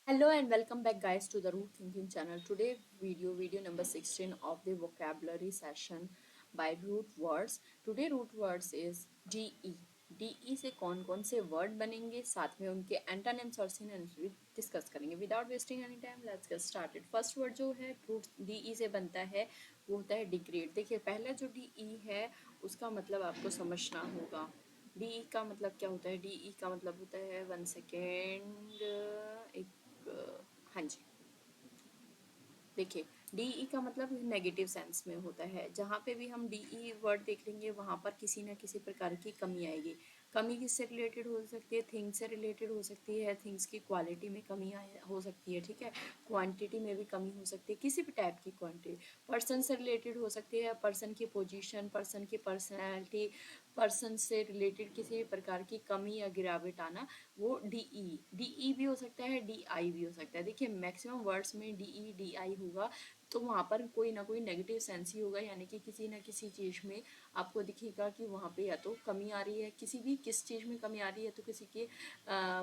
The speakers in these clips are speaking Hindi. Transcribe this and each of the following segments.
Hello and welcome back guys to the Root Thinking channel. Today video number 16 of the vocabulary session by root words. Today root words is DE. DE से कौन कौन से वर्ड बनेंगे, साथ में उनके एंटोनिम्स और सिनोनिम्स भी डिस्कस करेंगे. Without wasting any time let's get started. First word जो है रूट DE से बनता है वो होता है डिग्रेड. देखिए पहला जो DE है उसका मतलब आपको समझना होगा. DE का मतलब क्या होता है? DE का मतलब होता है, वन सेकेंड, एक, हाँ जी, देखिए डीई का मतलब नेगेटिव सेंस में होता है. जहाँ पे भी हम डीई वर्ड देख लेंगे वहाँ पर किसी न किसी प्रकार की कमी आएगी. कमी किससे रिलेटेड हो सकती है? थिंग्स से रिलेटेड हो सकती है. थिंग्स की क्वालिटी में कमी हो सकती है, ठीक है. क्वांटिटी में भी कमी हो सकती है, किसी भी टाइप की क्वांटिटी. पर्सन से रिलेटेड हो सकती है, पर्सन की पोजीशन, पर्सन की पर्सनैलिटी, पर्सन से रिलेटेड किसी भी प्रकार की कमी या गिरावट आना, वो डीई भी हो सकता है, डीआई भी हो सकता है. देखिए मैक्सिमम वर्ड्स में डीई डीआई होगा तो वहाँ पर कोई ना कोई नेगेटिव सेंस ही होगा, यानी कि किसी ना किसी चीज़ में आपको दिखेगा कि वहाँ पे या तो कमी आ रही है, किसी भी किस चीज़ में कमी आ रही है, तो किसी के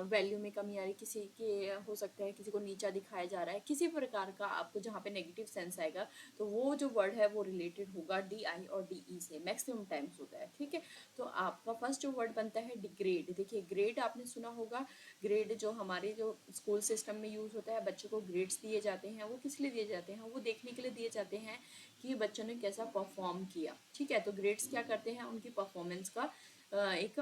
वैल्यू में कमी आ रही है, किसी के हो सकता है किसी को नीचा दिखाया जा रहा है, किसी प्रकार का आपको जहाँ पे नेगेटिव सेंस आएगा तो वो जो वर्ड है वो रिलेटेड होगा डीआई और डीई से. मैक्सिमम टाइम्स होता है, ठीक है. तो आपका फर्स्ट जो वर्ड बनता है डिग्रेड. देखिए ग्रेड आपने सुना होगा. ग्रेड जो हमारे जो स्कूल सिस्टम में यूज़ होता है, बच्चों को ग्रेड्स दिए जाते हैं. वो किस लिए दिए जाते हैं? वो देखने के लिए दिए जाते हैं कि बच्चों ने कैसा परफॉर्म किया, ठीक है. तो ग्रेड्स क्या करते हैं? उनकी परफॉर्मेंस का एक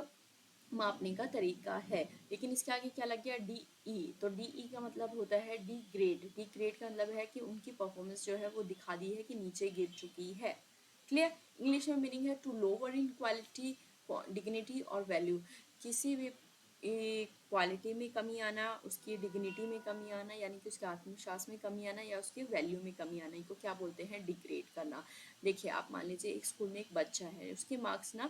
मापने का तरीका है. लेकिन इसके आगे क्या लग गया? डीई. तो डीई का मतलब होता है डी ग्रेड. डी ग्रेड का मतलब है कि उनकी परफॉर्मेंस जो है वो दिखा दी है कि नीचे गिर चुकी है. क्लियर. इंग्लिश में मीनिंग है to lower in quality, dignity और वैल्यू. किसी भी क्वालिटी में कमी आना, उसकी डिग्निटी में कमी आना, यानी कि उसके आत्मविश्वास में कमी आना या उसके वैल्यू में कमी आना, इनको क्या बोलते हैं? डिग्रेड करना. देखिए आप मान लीजिए एक स्कूल में एक बच्चा है, उसके मार्क्स ना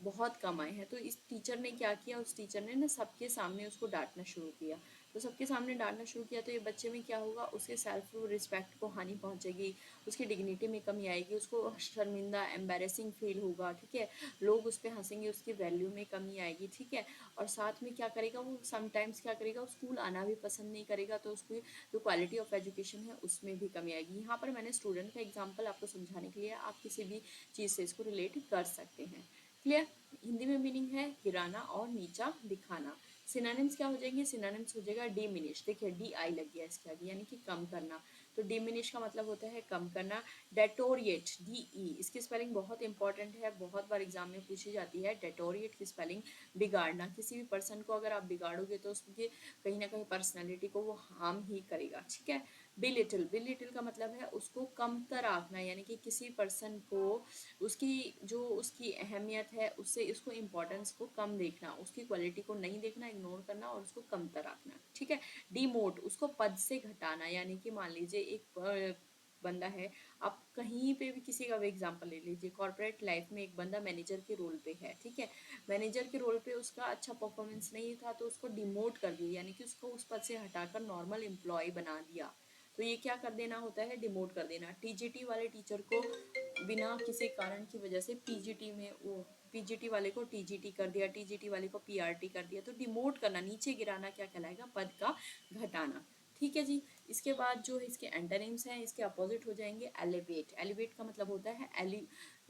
बहुत कम आए हैं, तो इस टीचर ने क्या किया? उस टीचर ने ना सबके सामने उसको डांटना शुरू किया. तो सबके सामने डांटना शुरू किया तो ये बच्चे में क्या होगा? उसके सेल्फ रिस्पेक्ट को हानि पहुंचेगी, उसकी डिग्निटी में कमी आएगी, उसको शर्मिंदा एम्बेरसिंग फील होगा, ठीक है. लोग उस पर हंसेंगे, उसकी वैल्यू में कमी आएगी, ठीक है. और साथ में क्या करेगा वो? समटाइम्स क्या करेगा? स्कूल आना भी पसंद नहीं करेगा, तो उसकी जो क्वालिटी ऑफ एजुकेशन है उसमें भी कमी आएगी. यहाँ पर मैंने स्टूडेंट का एग्जाम्पल आपको समझाने के लिए, आप किसी भी चीज़ से इसको रिलेट कर सकते हैं. क्लियर. हिंदी में मीनिंग है गिराना और नीचा दिखाना. सिनोनिम्स क्या हो जाएंगे? सिनोनिम्स हो जाएगा डिमिनिश. देखिए डी आई लग गया इसके आगे, यानी कि कम करना. तो डिमिनिश का मतलब होता है कम करना. डेटोरिएट, डीई, इसकी स्पेलिंग बहुत इंपॉर्टेंट है, बहुत बार एग्जाम में पूछी जाती है. डेटोरिएट की स्पेलिंग बिगाड़ना. किसी भी पर्सन को अगर आप बिगाड़ोगे तो उसके कहीं ना कहीं पर्सनैलिटी को वो हार्म ही करेगा, ठीक है. बिलिटिल, बिलिटिल का मतलब है उसको कमतर आंकना, यानी कि किसी पर्सन को उसकी जो उसकी अहमियत है उससे उसको इम्पोर्टेंस को कम देखना, उसकी क्वालिटी को नहीं देखना, इग्नोर करना और उसको कमतर आंकना, ठीक है. डिमोट, उसको पद से घटाना, यानी कि मान लीजिए एक बंदा है, आप कहीं पे भी किसी का भी एग्जांपल ले लीजिए. कॉर्पोरेट लाइफ में एक बंदा मैनेजर के रोल पे है, ठीक है. मैनेजर के रोल पे उसका अच्छा परफॉर्मेंस नहीं था तो उसको डिमोट कर दिया, यानी कि उसको उस पद से हटाकर नॉर्मल एम्प्लॉय बना दिया. तो ये क्या कर देना होता है? डिमोट कर देना. टीजीटी वाले टीचर को बिना किसी कारण की वजह से पीजीटी में वो पीजीटी वाले को टीजीटी कर दिया, टीजीटी वाले को पीआरटी कर दिया. तो डिमोट करना, नीचे गिराना क्या कहलाएगा? पद का घटाना, ठीक है जी. इसके बाद जो इसके एंटोनिम्स हैं, इसके अपोजिट हो जाएंगे. एलिवेट. एलिवेट का मतलब होता है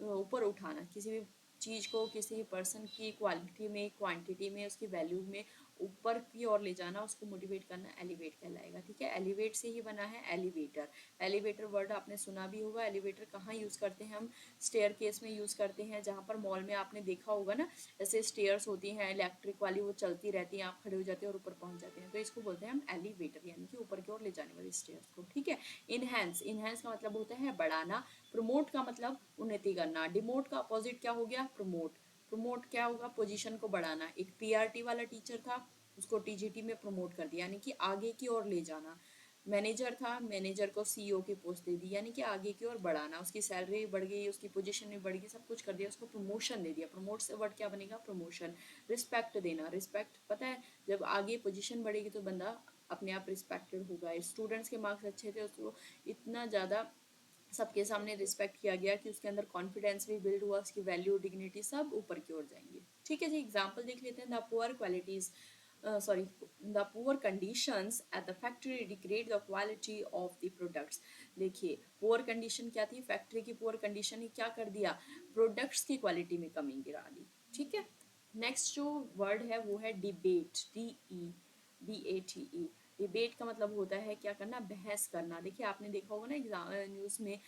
ऊपर उठाना, किसी भी चीज़ को, किसी पर्सन की क्वालिटी में, क्वांटिटी में, उसकी वैल्यू में ऊपर की ओर ले जाना, उसको मोटिवेट करना एलिवेट कहलाएगा, ठीक है. एलिवेट से ही बना है एलिवेटर. एलिवेटर वर्ड आपने सुना भी होगा. एलिवेटर कहाँ यूज़ करते हैं हम? स्टेयर केस में यूज़ करते हैं, जहाँ पर मॉल में आपने देखा होगा ना, जैसे स्टेयर्स होती हैं इलेक्ट्रिक वाली, वो चलती रहती हैं, आप खड़े हो जाते हैं और ऊपर पहुँच जाते हैं, तो इसको बोलते हैं हम एलिवेटर, यानी कि ऊपर की ओर ले जाने वाली स्टेयर्स को, ठीक है. इनहेंस. इनहेंस का मतलब होता है बढ़ाना. प्रमोट का मतलब उन्नति करना. डिमोट का अपोजिट क्या हो गया? प्रमोट. प्रमोट क्या होगा? पोजीशन को बढ़ाना. एक पीआरटी वाला टीचर था, उसको टीजीटी में प्रमोट कर दिया, यानी कि आगे की ओर ले जाना. मैनेजर था, मैनेजर को सीईओ की पोस्ट दे दी, यानी कि आगे की ओर बढ़ाना. उसकी सैलरी बढ़ गई, उसकी पोजीशन भी बढ़ गई, सब कुछ कर दिया, उसको प्रमोशन दे दिया. प्रमोट से वर्ड क्या बनेगा? प्रमोशन. रिस्पेक्ट देना. रिस्पेक्ट पता है, जब आगे पोजीशन बढ़ेगी तो बंदा अपने आप रिस्पेक्टेड होगा. स्टूडेंट्स के मार्क्स अच्छे थे, उसको इतना ज़्यादा सबके सामने रिस्पेक्ट किया गया कि उसके अंदर कॉन्फिडेंस भी बिल्ड हुआ, उसकी वैल्यू, डिग्निटी सब ऊपर की ओर जाएंगी, ठीक है जी. एग्जाम्पल देख लेते हैं. The poor qualities sorry, the poor conditions at the factory degrade the quality of the products. देखिए पुअर कंडीशन क्या थी, फैक्ट्री की पुअर कंडीशन ने क्या कर दिया, प्रोडक्ट्स की क्वालिटी में कमी गिरा दी। ठीक है, नेक्स्ट जो वर्ड है वो है डिबेट, DEBATE। डिबेट का मतलब होता है क्या करना, बहस करना। देखिए आपने देखा होगा ना एग्जाम न्यूज़ में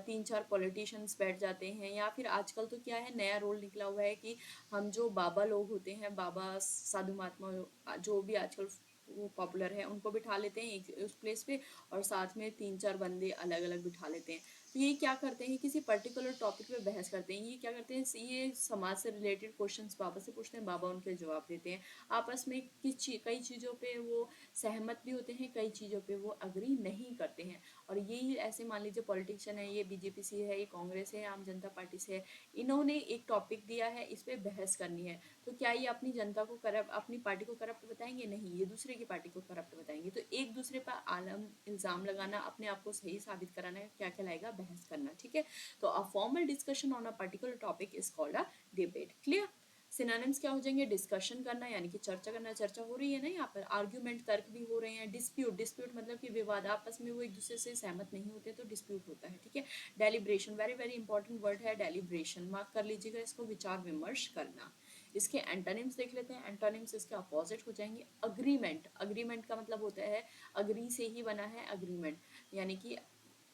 तीन चार पॉलिटिशियंस बैठ जाते हैं, या फिर आजकल तो क्या है नया रोल निकला हुआ है कि हम जो बाबा लोग होते हैं, बाबा साधु महात्मा जो भी आजकल वो पॉपुलर है, उनको बिठा लेते हैं एक उस प्लेस पे, और साथ में तीन चार बंदे अलग अलग बिठा लेते हैं। तो ये क्या करते हैं, किसी पर्टिकुलर टॉपिक पे बहस करते हैं। ये क्या करते हैं, ये समाज से रिलेटेड क्वेश्चंस बाबा से पूछते हैं, बाबा उनके जवाब देते हैं। आपस में कई चीज़ों पे वो सहमत भी होते हैं, कई चीज़ों पे वो अग्री नहीं करते हैं। और यही ऐसे मान लीजिए पॉलिटिशियन है, ये बीजेपी से है, ये कांग्रेस है, आम जनता पार्टी से है, इन्होंने एक टॉपिक दिया है, इस पे बहस करनी है। तो क्या ये अपनी जनता को करप्ट, अपनी पार्टी को करप्ट बताएंगे? नहीं, ये दूसरे की पार्टी को करप्ट बताएंगे। तो एक दूसरे पर आलम इल्जाम लगाना, अपने आप को सही साबित कराना क्या कहलाएगा, बहस करना। ठीक है, तो a formal discussion on a particular topic is called a debate. Clear? Synonyms क्या हो जाएंगे, डिस्कशन करना यानी कि चर्चा करना, चर्चा हो रही है ना यहाँ पर, आर्ग्यूमेंट तर्क भी हो रहे हैं। डिस्प्यूट, डिस्प्यूट मतलब कि विवाद, आपस में वो एक दूसरे से सहमत नहीं होते तो डिस्प्यूट होता है। ठीक है, deliberation, very very important word है डेलिब्रेशन, मार्क कर लीजिएगा इसको, विचार विमर्श करना। इसके एंटोनिम्स देख लेते हैं, एंटोनिम्स इसके अपोजिट हो जाएंगे। अग्रीमेंट, अग्रीमेंट का मतलब होता है, अग्री से ही बना है अग्रीमेंट, यानी कि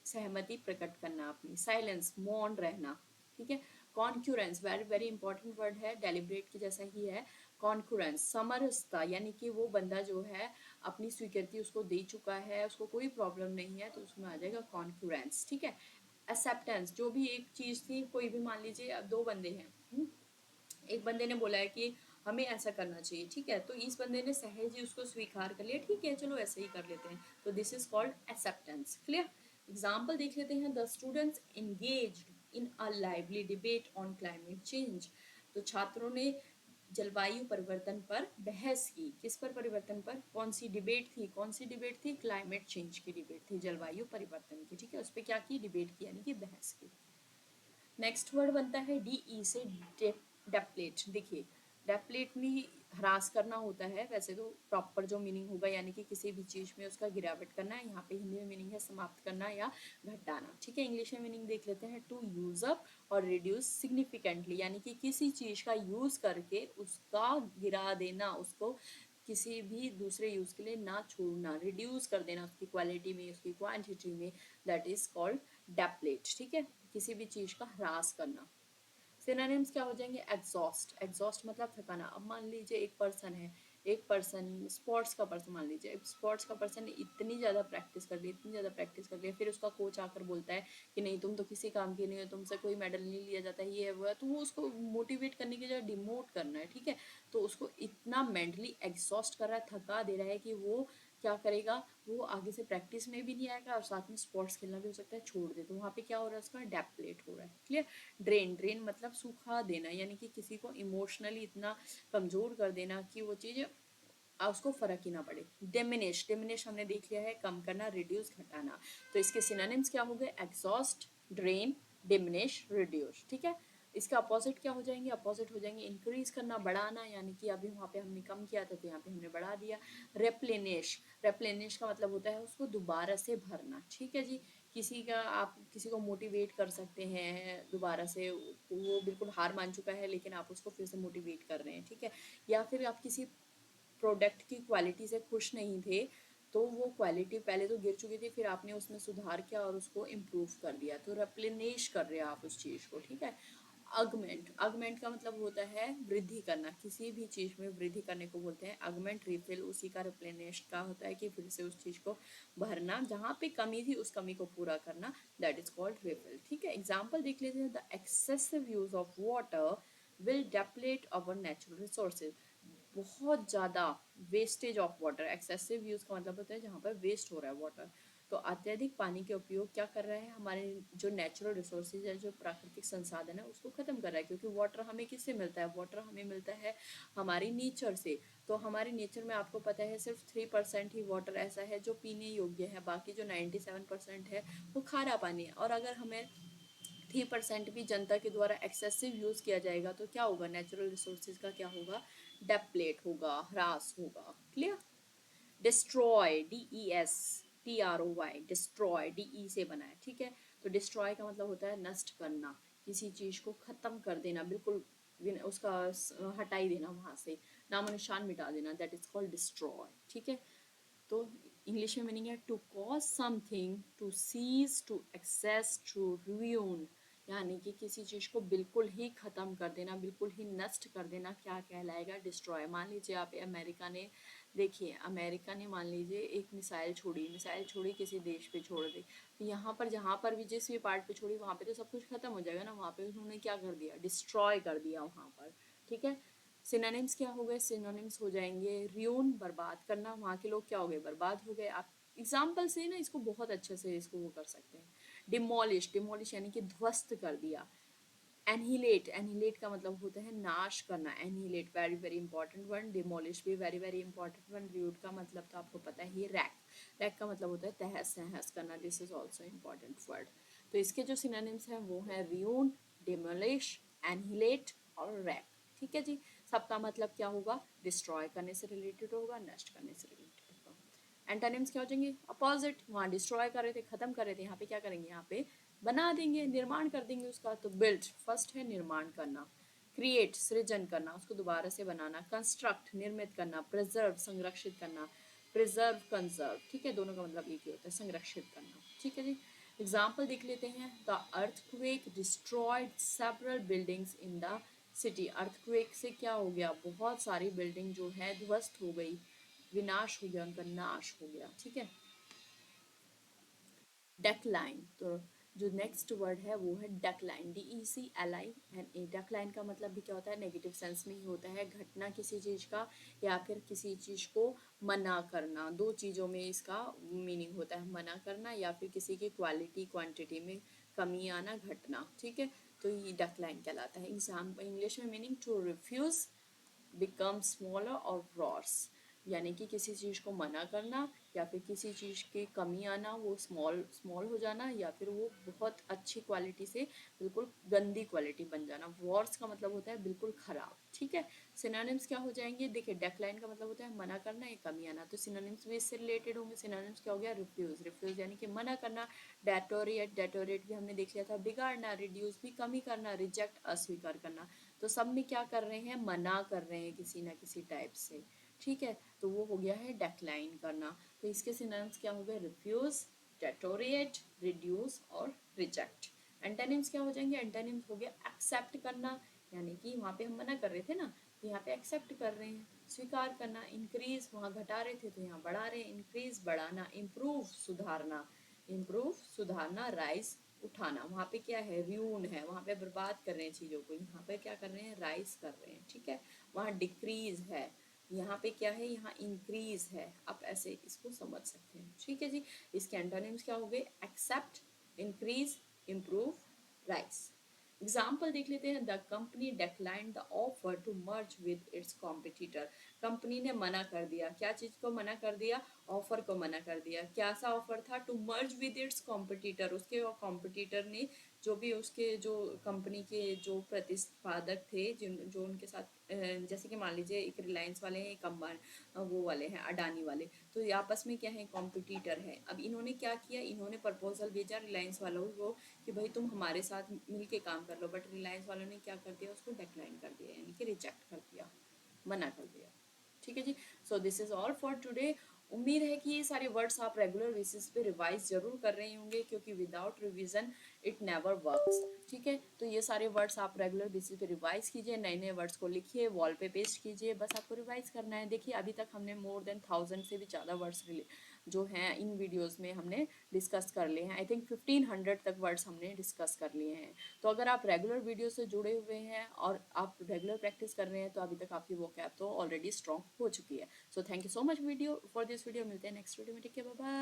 सहमति प्रकट करना अपनी। साइलेंस, मौन रहना। ठीक है, कॉन्क्यूरेंस, वेरी वेरी इंपॉर्टेंट वर्ड है, डेलिब्रेट की जैसा ही है। कॉन्क्यूरेंस, समरसता, यानी कि वो बंदा जो है अपनी स्वीकृति उसको दे चुका है, उसको कोई प्रॉब्लम नहीं है, तो उसमें आ जाएगा कॉन्क्यूरेंस। ठीक है, एक्सेप्टेंस, जो भी एक चीज थी, कोई भी मान लीजिए अब दो बंदे हैं, एक बंदे ने बोला है कि हमें ऐसा करना चाहिए। ठीक है, तो इस बंदे ने सहज ही उसको स्वीकार कर लिया, ठीक है चलो ऐसे ही कर लेते हैं, तो this is called acceptance. Clear? Example देख लेते हैं, the students engaged in a lively debate on climate change. तो छात्रों ने जलवायु परिवर्तन पर बहस की। किस पर परिवर्तन पर, कौन सी डिबेट थी, कौन सी डिबेट थी, क्लाइमेट चेंज की डिबेट थी, जलवायु परिवर्तन की। ठीक है, उस पर क्या की, डिबेट की यानी कि बहस की। नेक्स्ट वर्ड बनता है DE से डेप्लेट। देखिए डेप्लेट में ह्रास करना होता है, वैसे तो प्रॉपर जो मीनिंग होगा यानी कि किसी भी चीज़ में उसका गिरावट करना है, यहाँ पे हिंदी में मीनिंग है समाप्त करना या घटाना। ठीक है, इंग्लिश में मीनिंग देख लेते हैं, टू यूज अप और रिड्यूस सिग्निफिकेंटली, यानी कि किसी चीज़ का यूज़ करके उसका गिरा देना, उसको किसी भी दूसरे यूज़ के लिए ना छोड़ना, रिड्यूस कर देना उसकी क्वालिटी में, उसकी क्वांटिटी में, दैट इज कॉल्ड डेप्लेट। ठीक है, किसी भी चीज़ का ह्रास करना। सिनोनिम्स क्या हो जाएंगे, एग्जॉस्ट, एग्जॉस्ट मतलब थकाना। अब मान लीजिए एक पर्सन है, एक पर्सन स्पोर्ट्स का पर्सन, मान लीजिए स्पोर्ट्स का पर्सन ने इतनी ज़्यादा प्रैक्टिस कर ली, इतनी ज़्यादा प्रैक्टिस कर ली, फिर उसका कोच आकर बोलता है कि नहीं तुम तो किसी काम की नहीं हो, तुमसे कोई मेडल नहीं लिया जाता, ये है वो है, तो वो उसको मोटिवेट करने की जगह डिमोट करना है। ठीक है, तो उसको इतना मेंटली एग्जॉस्ट कर रहा है, थका दे रहा है कि वो क्या करेगा, वो आगे से प्रैक्टिस में भी नहीं आएगा और साथ में स्पोर्ट्स खेलना भी हो सकता है छोड़ दे, तो वहाँ पे क्या हो रहा है, उसका डेप्लेट हो रहा है। क्लियर? ड्रेन, ड्रेन मतलब सूखा देना, यानी कि किसी को इमोशनली इतना कमजोर कर देना कि वो चीज़ उसको फर्क ही ना पड़े। डिमिनिश, डिमिनिश हमने देख लिया है, कम करना, रिड्यूस घटाना। तो इसके सिनोनिम्स क्या हो गए, एग्जॉस्ट, ड्रेन, डिमिनिश, रिड्यूस। ठीक है, इसका अपोजिट क्या हो जाएंगे, अपोजिट हो जाएंगे इंक्रीज करना, बढ़ाना, यानी कि अभी वहाँ पे हमने कम किया था तो यहाँ पे हमने बढ़ा दिया। रेप्लेनिश, रेप्लेनिश का मतलब होता है उसको दोबारा से भरना। ठीक है जी, किसी का, आप किसी को मोटिवेट कर सकते हैं दोबारा से, वो बिल्कुल हार मान चुका है लेकिन आप उसको फिर से मोटिवेट कर रहे हैं। ठीक है, या फिर आप किसी प्रोडक्ट की क्वालिटी से खुश नहीं थे, तो वो क्वालिटी पहले तो गिर चुकी थी, फिर आपने उसमें सुधार किया और उसको इम्प्रूव कर दिया, तो रिप्लेनिश कर रहे हैं आप उस चीज़ को। ठीक है, अगमेंट, अगमेंट का मतलब होता है वृद्धि करना, किसी भी चीज़ में वृद्धि करने को बोलते हैं अगमेंट। रिफिल उसी का, रिप्लेनिश का होता है कि फिर से उस चीज़ को भरना, जहाँ पे कमी थी उस कमी को पूरा करना, दैट इज कॉल्ड रिफिल। ठीक है, एग्जाम्पल देख लेते हैं, the excessive use of water will deplete our natural resources. बहुत ज़्यादा wastage of water, excessive use का मतलब होता है जहाँ पर वेस्ट हो रहा है वाटर, तो अत्यधिक पानी के उपयोग क्या कर रहा है, हमारे जो नेचुरल रिसोर्सेज है, जो प्राकृतिक संसाधन है, उसको ख़त्म कर रहा है। क्योंकि वाटर हमें किससे मिलता है, वाटर हमें मिलता है हमारी नेचर से। तो हमारी नेचर में आपको पता है सिर्फ 3% ही वाटर ऐसा है जो पीने योग्य है, बाकी जो 97% है वो खारा पानी है। और अगर हमें 3% भी जनता के द्वारा एक्सेसिव यूज़ किया जाएगा तो क्या होगा, नेचुरल रिसोर्सेज का क्या होगा, डेप्लेट होगा, ह्रास होगा। Clear? Destroy, DESTROY, destroy, DE से बना है, ठीक है। तो डिस्ट्रॉय का मतलब होता है नष्ट करना, किसी चीज को खत्म कर देना, बिल्कुल उसका हटाई देना, वहां से नामो निशान मिटा देना, दैट इज कॉल्ड डिस्ट्रॉय, ठीक है। तो इंग्लिश में मीनिंग है to cause something to cease to exist to ruin, यानी कि किसी चीज को बिल्कुल ही खत्म कर देना, बिल्कुल ही नष्ट कर देना, क्या कहलाएगा? डिस्ट्रॉय। मान लीजिए आप अमेरिका ने, देखिए अमेरिका ने मान लीजिए एक मिसाइल छोड़ी किसी देश पे छोड़ दी, तो यहाँ पर जहाँ पर भी जिस भी पार्ट पे छोड़ी वहाँ पे तो सब कुछ खत्म हो जाएगा ना, वहाँ पे उन्होंने क्या कर दिया? डिस्ट्रॉय कर दिया वहाँ पर, ठीक है। सिनोनिम्स क्या हो गए? सिनोनिम्स हो जाएंगे रियून, बर्बाद करना, वहाँ के लोग क्या हो गए? बर्बाद हो गए। आप एग्जाम्पल से ना इसको बहुत अच्छे से इसको वो कर सकते हैं। डिमोलिश, डिमोलिश यानी कि ध्वस्त कर दिया। एनहिलेट, एनहिलेट का मतलब होता है नाश करना, annihilate very very important word. Demolish भी वेरी वेरी इंपॉर्टेंट वर्ड। रियूट का मतलब तो आपको पता ही है, रैक, रैक का मतलब होता है तहस नहस करना, this is also important word. तो इसके जो सिनोनिम्स हैं वो है रियून, डिमोलिश, एनहिलेट और रैक, ठीक है जी। सबका मतलब क्या होगा? डिस्ट्रॉय करने से रिलेटेड होगा, नष्ट करने से रिलेटेड होगा। एंटोनिम्स क्या हो जाएंगे? अपोजिट, वहाँ डिस्ट्रॉय कर रहे थे, खत्म कर रहे थे, यहाँ पे क्या करेंगे? यहाँ पे बना देंगे, निर्माण कर देंगे उसका। तो बिल्ड फर्स्ट है निर्माण करना, क्रिएट सृजन करना, उसको दोबारा से बनाना, कंस्ट्रक्ट निर्मित करना, प्रिजर्व संरक्षित करना, प्रिजर्व कंजर्व, ठीक है, दोनों का मतलब एक ही होता है, संरक्षित करना, ठीक है जी। एग्जाम्पल देख लेते हैं। The earthquake destroyed several buildings in the city. Earthquake से क्या हो गया? बहुत सारी बिल्डिंग जो है ध्वस्त हो गई, विनाश हो गया, उनका नाश हो गया, ठीक है। डेक्लाइन, तो जो नेक्स्ट वर्ड है वो है डेक्लाइन, DECLINA। डेक्लाइन का मतलब भी क्या होता है? नेगेटिव सेंस में ही होता है, घटना किसी चीज का या फिर किसी चीज को मना करना, दो चीजों में इसका मीनिंग होता है, मना करना या फिर किसी की क्वालिटी क्वांटिटी में कमी आना, घटना, ठीक है। तो ये डेक्लाइन कहलाता है। एग्जाम्पल इंग्लिश में meaning to refuse, become smaller और वर्स, यानी कि किसी चीज़ को मना करना या फिर किसी चीज़ की कमी आना, वो स्मॉल स्मॉल हो जाना या फिर वो बहुत अच्छी क्वालिटी से बिल्कुल गंदी क्वालिटी बन जाना। वॉर्स का मतलब होता है बिल्कुल खराब, ठीक है। सिनोनिम्स क्या हो जाएंगे? देखिए डेक्लाइन का मतलब होता है मना करना या कमी आना, तो सिनोनिम्स भी इससे रिलेटेड होंगे। सिनोनिम्स क्या हो गया? रिफ्यूज, रिफ्यूज यानी कि मना करना। डेटोरिएट, डेटोरिएट भी हमने देख लिया था, बिगाड़ना। रिड्यूस भी कमी करना, रिजेक्ट अस्वीकार करना। तो सब में क्या कर रहे हैं? मना कर रहे हैं किसी ना किसी टाइप से, ठीक है। तो वो हो गया है डेक्लाइन करना। तो इसके सिनोनिम्स क्या हो गए? रिफ्यूज, डेटोरिएट, रिड्यूस और रिजेक्ट। एंटोनिम्स क्या हो जाएंगे? एंटोनिम्स हो गया एक्सेप्ट करना, यानी कि वहाँ पे हम मना कर रहे थे ना, तो यहाँ पे एक्सेप्ट कर रहे हैं। स्वीकार करना, इंक्रीज, वहाँ घटा रहे थे तो यहाँ बढ़ा रहे हैं, इंक्रीज बढ़ाना। इम्प्रूव सुधारना, इम्प्रूव सुधारना। राइज उठाना, वहाँ पे क्या है? र्यून है, वहाँ पे बर्बाद कर रहे हैं चीज़ों को, यहाँ पे क्या कर रहे हैं? राइज कर रहे हैं, ठीक है। वहाँ डिक्रीज है, यहाँ पे क्या है? यहाँ इंक्रीज है। आप ऐसे इसको समझ सकते हैं, ठीक है जी। इसके एंटोनिम्स क्या हो गए? Accept, increase, improve, rise. Example देख लेते हैं। The company declined the offer to merge with its competitor. Company ने मना कर दिया, क्या चीज को मना कर दिया? ऑफर को मना कर दिया। क्या सा ऑफर था? To merge with its competitor, उसके कॉम्पिटिटर ने, जो भी उसके जो कंपनी के जो प्रतिस्पर्धक थे, जिन जो उनके साथ जैसे कि मान लीजिए एक रिलायंस वाले हैं, एक अंबानी वो वाले हैं, अडानी वाले, तो ये आपस में क्या है? कॉम्पिटिटर है। अब इन्होंने क्या किया? इन्होंने प्रपोजल भेजा रिलायंस वालों को कि भाई तुम हमारे साथ मिलके काम कर लो, बट रिलायंस वालों ने क्या कर दिया? उसको डिक्लाइन कर दिया, यानी कि रिजेक्ट कर दिया, मना कर दिया, ठीक है जी। So this is all for today. उम्मीद है कि ये सारे वर्ड्स आप रेगुलर बेसिस पे रिवाइज जरूर कर रहे होंगे, क्योंकि without revision it never works, ठीक है। तो ये सारे वर्ड्स आप रेगुलर बेसिस पे रिवाइज कीजिए, नए नए वर्ड्स को लिखिए, वॉल पे पेस्ट कीजिए, बस आपको रिवाइज करना है। देखिए अभी तक हमने मोर देन 1000 से भी ज़्यादा वर्ड्स जो हैं इन वीडियोस में हमने डिस्कस कर लिए हैं। आई थिंक 1500 तक वर्ड्स हमने डिस्कस कर लिए हैं। तो अगर आप रेगुलर वीडियो से जुड़े हुए हैं और आप रेगुलर प्रैक्टिस कर रहे हैं तो अभी तक आपकी वोकैब तो ऑलरेडी स्ट्रॉन्ग हो चुकी है। So thank you so much video for this video. मिलते हैं नेक्स्ट वीडियो में, ठीक है, बाय बाय।